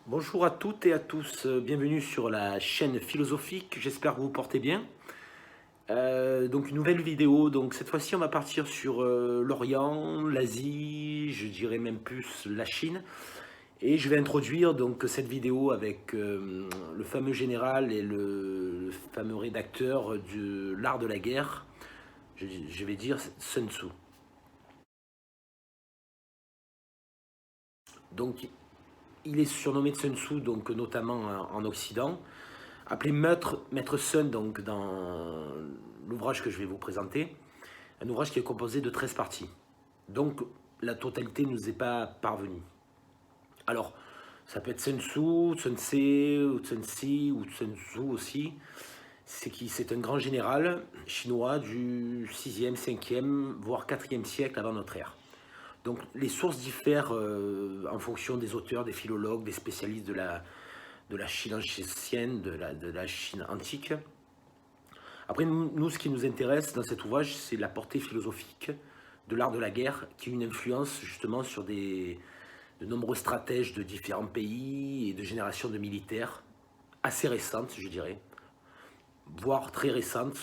Bonjour à toutes et à tous, bienvenue sur la chaîne philosophique, j'espère que vous vous portez bien. Donc une nouvelle vidéo, donc cette fois-ci on va partir sur l'Orient, l'Asie, je dirais même plus la Chine. Et je vais introduire donc cette vidéo avec le fameux général et le fameux rédacteur de l'art de la guerre, je vais dire Sun Tzu. Donc il est surnommé Sun Tzu, donc notamment en Occident. Appelé Maître Sun donc, dans l'ouvrage que je vais vous présenter, un ouvrage qui est composé de 13 parties. Donc la totalité ne nous est pas parvenue. Alors, ça peut être Sun Tzu, Sun Tse, ou Sun Tzu, ou Sun Tzu aussi. C'est un grand général chinois du 6e, 5e, voire 4e siècle avant notre ère. Donc les sources diffèrent en fonction des auteurs, des philologues, des spécialistes de la Chine ancienne, de la Chine antique. Après, nous, ce qui nous intéresse dans cet ouvrage, c'est la portée philosophique de l'art de la guerre, qui a une influence justement sur de nombreux stratèges de différents pays et de générations de militaires, assez récentes, je dirais, voire très récentes,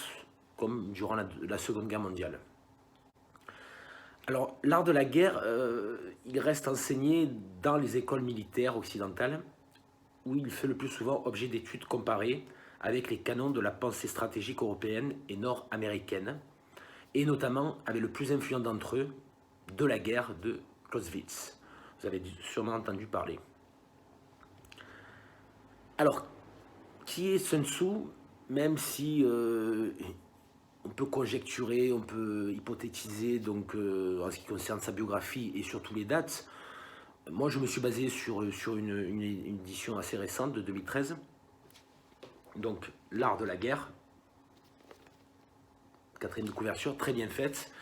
comme durant la Seconde Guerre mondiale. Alors, l'art de la guerre, il reste enseigné dans les écoles militaires occidentales, où il fait le plus souvent objet d'études comparées avec les canons de la pensée stratégique européenne et nord-américaine, et notamment avec le plus influent d'entre eux, de la guerre de Clausewitz. Vous avez sûrement entendu parler. Alors, qui est Sun Tzu? Même si on peut conjecturer, on peut hypothétiser donc, en ce qui concerne sa biographie et surtout les dates, moi je me suis basé sur une édition assez récente de 2013, donc L'art de la guerre, quatrième de couverture, très bien faite.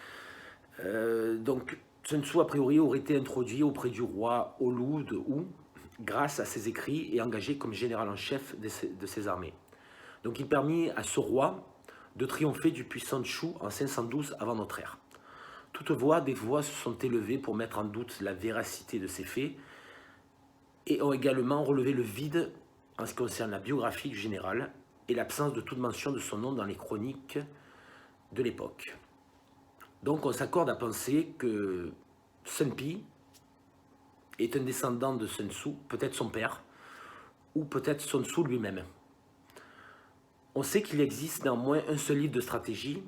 Donc Sun Tzu, a priori, aurait été introduit auprès du roi Olu de Wu grâce à ses écrits et engagé comme général en chef de ses armées. Donc il permit à ce roi de triompher du puissant Chu en 512 avant notre ère. Toutefois, des voix se sont élevées pour mettre en doute la véracité de ces faits et ont également relevé le vide en ce qui concerne la biographie du général et l'absence de toute mention de son nom dans les chroniques de l'époque. Donc on s'accorde à penser que Sun Pi est un descendant de Sun Tzu, peut-être son père, ou peut-être Sun Tzu lui-même. On sait qu'il existe néanmoins un seul livre de stratégie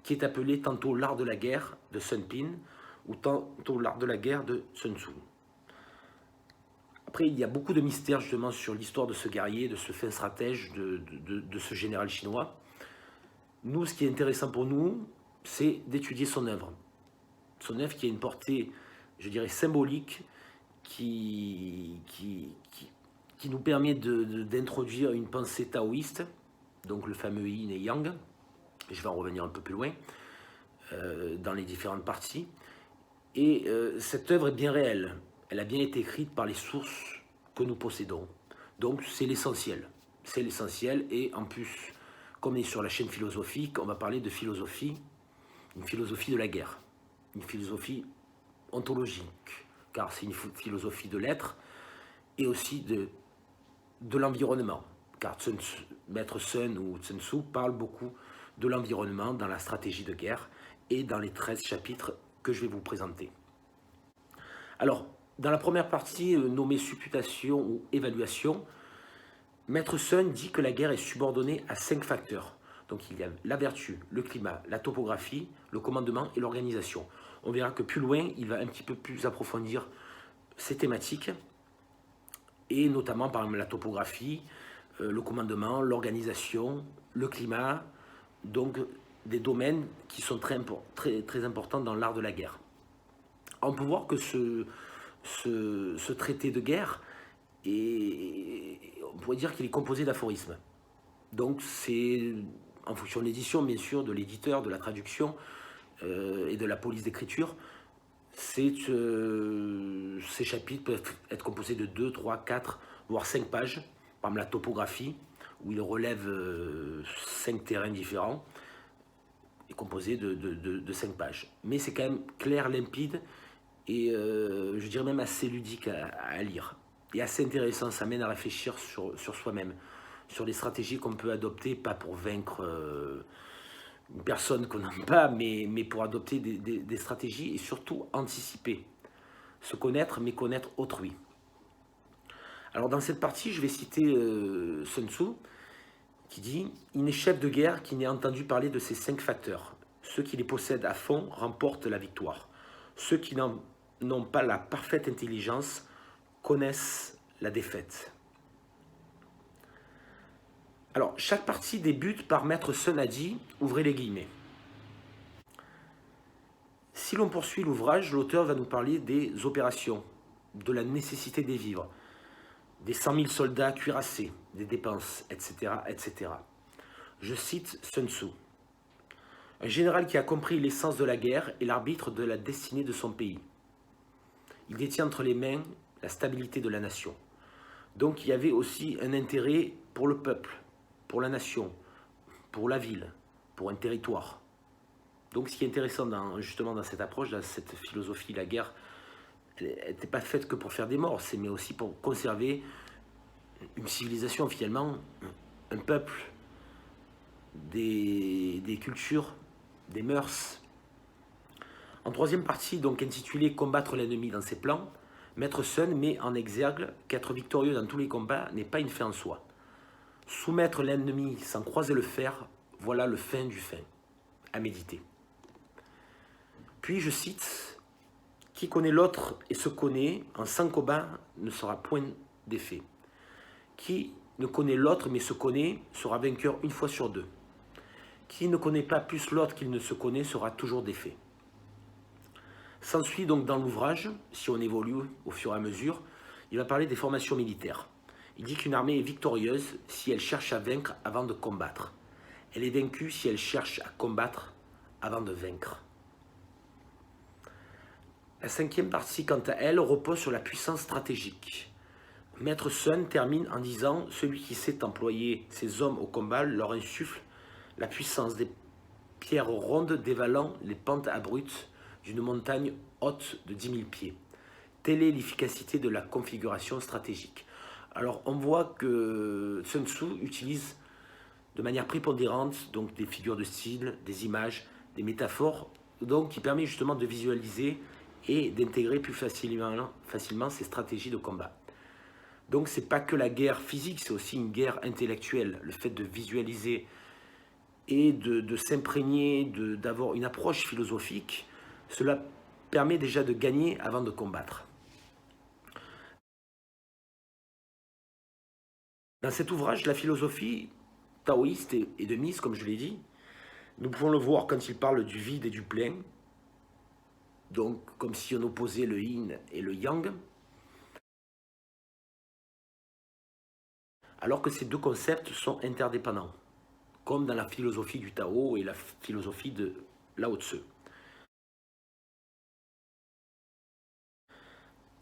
qui est appelé tantôt l'art de la guerre de Sun Pin ou tantôt l'art de la guerre de Sun Tzu. Après, il y a beaucoup de mystères justement sur l'histoire de ce guerrier, de ce fin stratège, de ce général chinois. Nous, ce qui est intéressant pour nous, c'est d'étudier son œuvre. Son œuvre qui a une portée, je dirais, symbolique, qui nous permet d'introduire une pensée taoïste, donc le fameux yin et yang. Je vais en revenir un peu plus loin, dans les différentes parties. Et cette œuvre est bien réelle. Elle a bien été écrite par les sources que nous possédons. Donc c'est l'essentiel. C'est l'essentiel. Et en plus, comme on est sur la chaîne philosophique, on va parler de philosophie, une philosophie de la guerre, une philosophie ontologique, car c'est une philosophie de l'être et aussi de l'environnement. Car Maître Sun ou Sun Tzu parle beaucoup de l'environnement dans la stratégie de guerre et dans les 13 chapitres que je vais vous présenter. Alors, dans la première partie nommée supputation ou évaluation, Maître Sun dit que la guerre est subordonnée à 5 facteurs. Donc il y a la vertu, le climat, la topographie, le commandement et l'organisation. On verra que plus loin, il va un petit peu plus approfondir ces thématiques, et notamment par exemple la topographie, le commandement, l'organisation, le climat, donc des domaines qui sont très importants dans l'art de la guerre. On peut voir que ce traité de guerre, on pourrait dire qu'il est composé d'aphorismes. Donc c'est en fonction de l'édition, bien sûr, de l'éditeur, de la traduction et de la police d'écriture. Ces chapitres peuvent être composés de 2, 3, 4, voire 5 pages. Par exemple la topographie, où il relève 5 terrains différents, est composé de 5 pages. Mais c'est quand même clair, limpide, et je dirais même assez ludique à lire. est assez intéressant, ça mène à réfléchir sur soi-même, sur les stratégies qu'on peut adopter, pas pour vaincre une personne qu'on n'aime pas, mais pour adopter des stratégies et surtout anticiper, se connaître, mais connaître autrui. Alors dans cette partie, je vais citer Sun Tzu, qui dit « Il n'est chef de guerre qui n'ait entendu parler de ces 5 facteurs. Ceux qui les possèdent à fond remportent la victoire. Ceux qui n'ont pas la parfaite intelligence connaissent la défaite. » Alors, chaque partie débute par Maître Sun a dit, ouvrez les guillemets. Si l'on poursuit l'ouvrage, l'auteur va nous parler des opérations, de la nécessité des vivres, des 100 000 soldats cuirassés, des dépenses, etc., etc. Je cite Sun Tzu. Un général qui a compris l'essence de la guerre est l'arbitre de la destinée de son pays. Il détient entre les mains la stabilité de la nation. Donc il y avait aussi un intérêt pour le peuple, pour la nation, pour la ville, pour un territoire. Donc ce qui est intéressant justement dans cette approche, dans cette philosophie, la guerre, elle n'était pas faite que pour faire des morts, mais aussi pour conserver une civilisation finalement, un peuple, des cultures, des mœurs. En troisième partie, donc intitulée « Combattre l'ennemi dans ses plans », Maître Sun met en exergue qu'être victorieux dans tous les combats n'est pas une fin en soi. Soumettre l'ennemi sans croiser le fer, voilà le fin du fin, à méditer. Puis je cite, « Qui connaît l'autre et se connaît, en 100 combats ne sera point défait. Qui ne connaît l'autre mais se connaît sera vainqueur une fois sur 2. Qui ne connaît pas plus l'autre qu'il ne se connaît sera toujours défait. » S'ensuit donc dans l'ouvrage, si on évolue au fur et à mesure, il va parler des formations militaires. Il dit qu'une armée est victorieuse si elle cherche à vaincre avant de combattre. Elle est vaincue si elle cherche à combattre avant de vaincre. La 5e partie, quant à elle, repose sur la puissance stratégique. Maître Sun termine en disant « Celui qui sait employer ses hommes au combat leur insuffle la puissance des pierres rondes dévalant les pentes abruptes d'une montagne haute de 10 000 pieds. Telle est l'efficacité de la configuration stratégique. » Alors on voit que Sun Tzu utilise de manière prépondérante donc des figures de style, des images, des métaphores, donc qui permet justement de visualiser et d'intégrer plus facilement ces stratégies de combat. Donc c'est pas que la guerre physique, c'est aussi une guerre intellectuelle, le fait de visualiser et de s'imprégner, d'avoir une approche philosophique. Cela permet déjà de gagner avant de combattre. Dans cet ouvrage, la philosophie taoïste est de mise, comme je l'ai dit. Nous pouvons le voir quand il parle du vide et du plein, donc comme si on opposait le yin et le yang, alors que ces deux concepts sont interdépendants, comme dans la philosophie du Tao et la philosophie de Lao Tzu.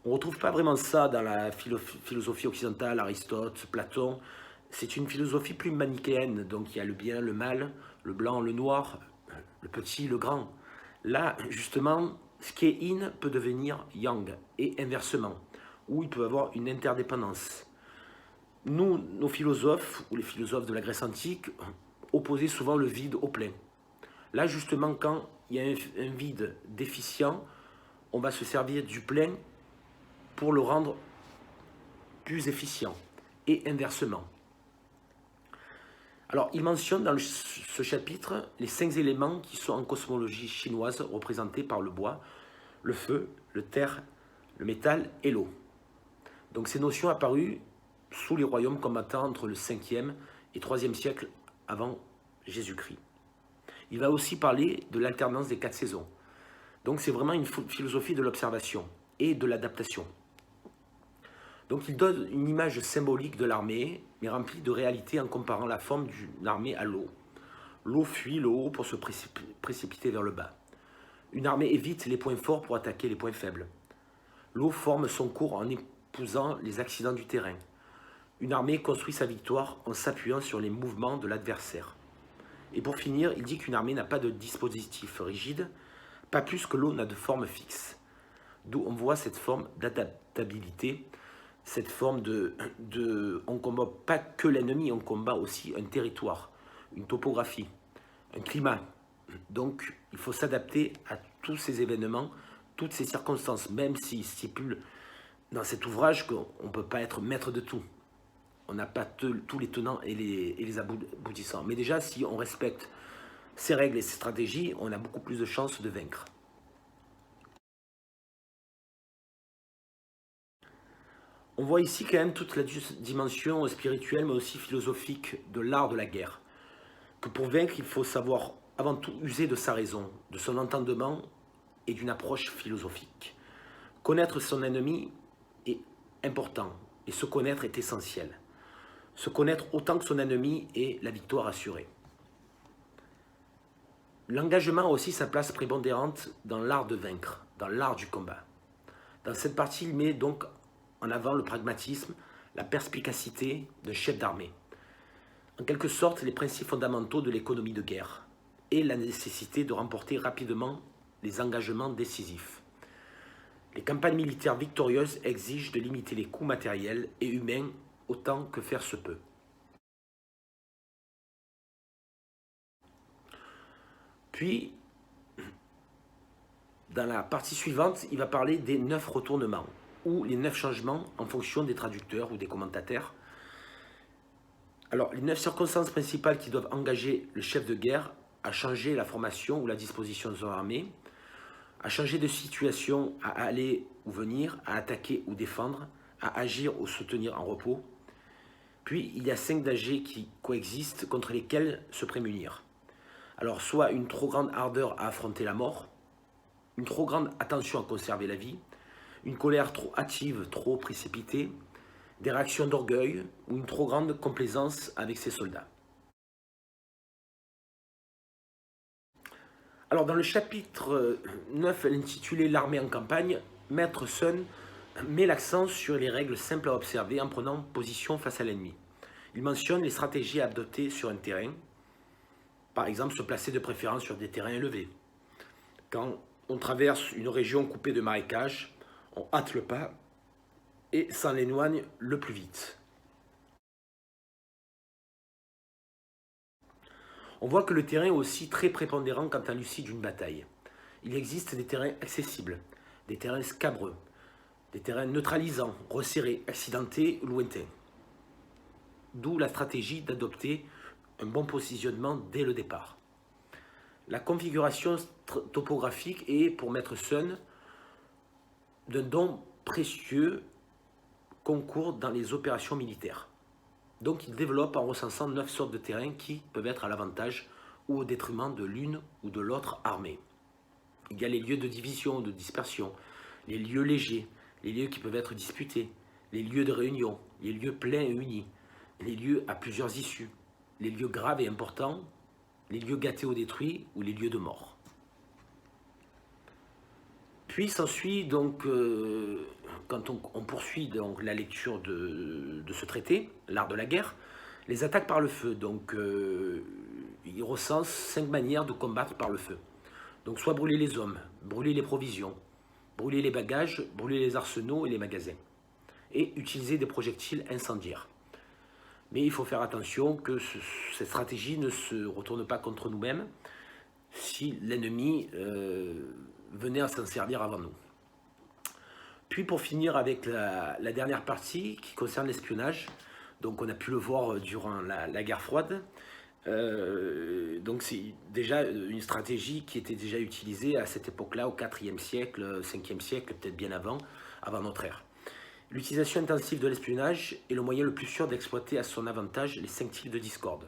On ne retrouve pas vraiment ça dans la philosophie occidentale, Aristote, Platon. C'est une philosophie plus manichéenne, donc il y a le bien, le mal, le blanc, le noir, le petit, le grand. Là, justement, ce qui est yin peut devenir yang, et inversement, où il peut avoir une interdépendance. Nous, nos philosophes, ou les philosophes de la Grèce antique, opposaient souvent le vide au plein. Là, justement, quand il y a un vide déficient, on va se servir du plein pour le rendre plus efficient, et inversement. Alors, il mentionne dans ce chapitre les 5 éléments qui sont en cosmologie chinoise représentés par le bois, le feu, le terre, le métal et l'eau. Donc ces notions apparues sous les royaumes combattants entre le 5e et 3e siècle avant Jésus-Christ. Il va aussi parler de l'alternance des 4 saisons. Donc c'est vraiment une philosophie de l'observation et de l'adaptation. Donc il donne une image symbolique de l'armée, mais remplie de réalité en comparant la forme d'une armée à l'eau. L'eau fuit le haut pour se précipiter vers le bas. Une armée évite les points forts pour attaquer les points faibles. L'eau forme son cours en épousant les accidents du terrain. Une armée construit sa victoire en s'appuyant sur les mouvements de l'adversaire. Et pour finir, il dit qu'une armée n'a pas de dispositif rigide, pas plus que l'eau n'a de forme fixe. D'où on voit cette forme d'adaptabilité cette forme on ne combat pas que l'ennemi, on combat aussi un territoire, une topographie, un climat. Donc il faut s'adapter à tous ces événements, toutes ces circonstances, même s'il stipule dans cet ouvrage qu'on ne peut pas être maître de tout. On n'a pas tous les tenants et les aboutissants. Mais déjà, si on respecte ces règles et ces stratégies, on a beaucoup plus de chances de vaincre. On voit ici quand même toute la dimension spirituelle, mais aussi philosophique de l'art de la guerre. Que pour vaincre, il faut savoir avant tout user de sa raison, de son entendement et d'une approche philosophique. Connaître son ennemi est important et se connaître est essentiel. Se connaître autant que son ennemi est la victoire assurée. L'engagement a aussi sa place prépondérante dans l'art de vaincre, dans l'art du combat. Dans cette partie, il met donc en avant le pragmatisme, la perspicacité d'un chef d'armée. En quelque sorte, les principes fondamentaux de l'économie de guerre et la nécessité de remporter rapidement les engagements décisifs. Les campagnes militaires victorieuses exigent de limiter les coûts matériels et humains autant que faire se peut. Puis, dans la partie suivante, il va parler des 9 retournements, ou les 9 changements en fonction des traducteurs ou des commentateurs. Alors, les 9 circonstances principales qui doivent engager le chef de guerre à changer la formation ou la disposition de son armée, à changer de situation, à aller ou venir, à attaquer ou défendre, à agir ou se tenir en repos. Puis, il y a 5 dangers qui coexistent contre lesquels se prémunir. Alors, soit une trop grande ardeur à affronter la mort, une trop grande attention à conserver la vie, une colère trop hâtive, trop précipitée, des réactions d'orgueil ou une trop grande complaisance avec ses soldats. Alors dans le chapitre 9, intitulé L'armée en campagne, Maître Sun met l'accent sur les règles simples à observer en prenant position face à l'ennemi. Il mentionne les stratégies à adopter sur un terrain, par exemple se placer de préférence sur des terrains élevés. Quand on traverse une région coupée de marécages, on hâte le pas et s'en éloigne le plus vite. On voit que le terrain est aussi très prépondérant quant à l'issue d'une bataille. Il existe des terrains accessibles, des terrains scabreux, des terrains neutralisants, resserrés, accidentés, lointains. D'où la stratégie d'adopter un bon positionnement dès le départ. La configuration topographique est, pour Maître Sun, d'un don précieux concours dans les opérations militaires. Donc il développe en recensant 9 sortes de terrains qui peuvent être à l'avantage ou au détriment de l'une ou de l'autre armée. Il y a les lieux de division, de dispersion, les lieux légers, les lieux qui peuvent être disputés, les lieux de réunion, les lieux pleins et unis, les lieux à plusieurs issues, les lieux graves et importants, les lieux gâtés ou détruits ou les lieux de mort. Puis s'ensuit donc, quand on poursuit donc la lecture de ce traité, l'art de la guerre, les attaques par le feu. Donc il recense 5 manières de combattre par le feu. Donc soit brûler les hommes, brûler les provisions, brûler les bagages, brûler les arsenaux et les magasins. Et utiliser des projectiles incendiaires. Mais il faut faire attention que cette stratégie ne se retourne pas contre nous-mêmes si l'ennemi venait à s'en servir avant nous. Puis pour finir avec la dernière partie qui concerne l'espionnage, donc on a pu le voir durant la guerre froide, donc c'est déjà une stratégie qui était déjà utilisée à cette époque-là, au IVe siècle, 5e siècle, peut-être bien avant notre ère. L'utilisation intensive de l'espionnage est le moyen le plus sûr d'exploiter à son avantage les 5 types de discorde.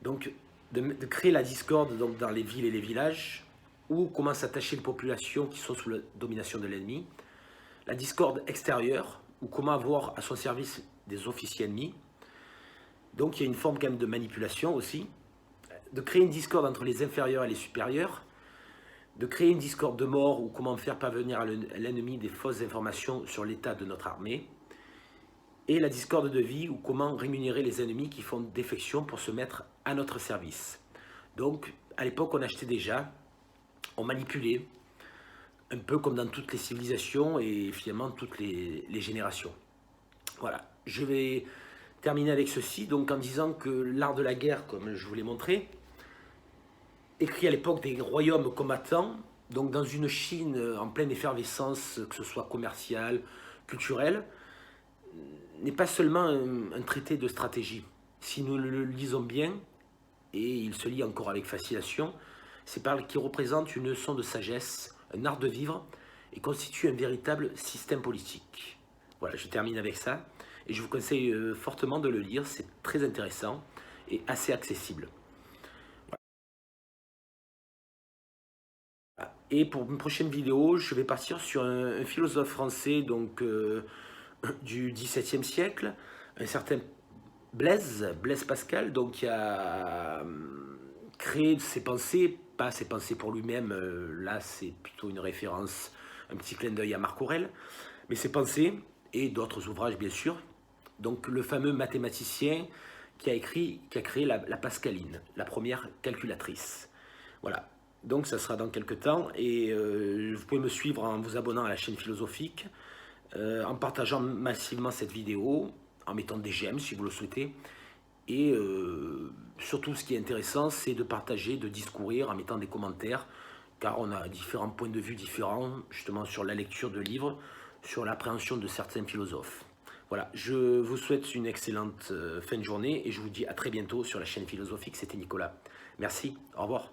Donc de créer la discorde donc, dans les villes et les villages, où commencent à attacher les populations qui sont sous la domination de l'ennemi, la discorde extérieure, ou comment avoir à son service des officiers ennemis. Donc il y a une forme quand même de manipulation aussi, de créer une discorde entre les inférieurs et les supérieurs, de créer une discorde de mort, ou comment faire parvenir à l'ennemi des fausses informations sur l'état de notre armée, et la discorde de vie, ou comment rémunérer les ennemis qui font défection pour se mettre à notre service. Donc à l'époque on achetait déjà, on manipulait un peu comme dans toutes les civilisations et finalement toutes les générations. Voilà, je vais terminer avec ceci, donc en disant que l'art de la guerre, comme je vous l'ai montré, écrit à l'époque des royaumes combattants, donc dans une Chine en pleine effervescence, que ce soit commerciale, culturelle, n'est pas seulement un traité de stratégie. Si nous le lisons bien, et il se lit encore avec fascination, c'est parce qu'il représente une leçon de sagesse, un art de vivre, et constitue un véritable système politique. Voilà, je termine avec ça, et je vous conseille fortement de le lire, c'est très intéressant et assez accessible. Et pour une prochaine vidéo, je vais partir sur un philosophe français donc, du XVIIe siècle, un certain Blaise Pascal, donc qui a créé ses pensées, pas ses pensées pour lui-même, là c'est plutôt une référence, un petit clin d'œil à Marc Aurèle, mais ses pensées et d'autres ouvrages bien sûr. Donc le fameux mathématicien qui a créé la Pascaline, la première calculatrice. Voilà. Donc ça sera dans quelques temps et vous pouvez me suivre en vous abonnant à la chaîne philosophique, en partageant massivement cette vidéo, en mettant des j'aime si vous le souhaitez. Et surtout ce qui est intéressant, c'est de partager, de discourir en mettant des commentaires, car on a différents points de vue différents, justement sur la lecture de livres, sur l'appréhension de certains philosophes. Voilà, je vous souhaite une excellente fin de journée et je vous dis à très bientôt sur la chaîne philosophique. C'était Nicolas. Merci, au revoir.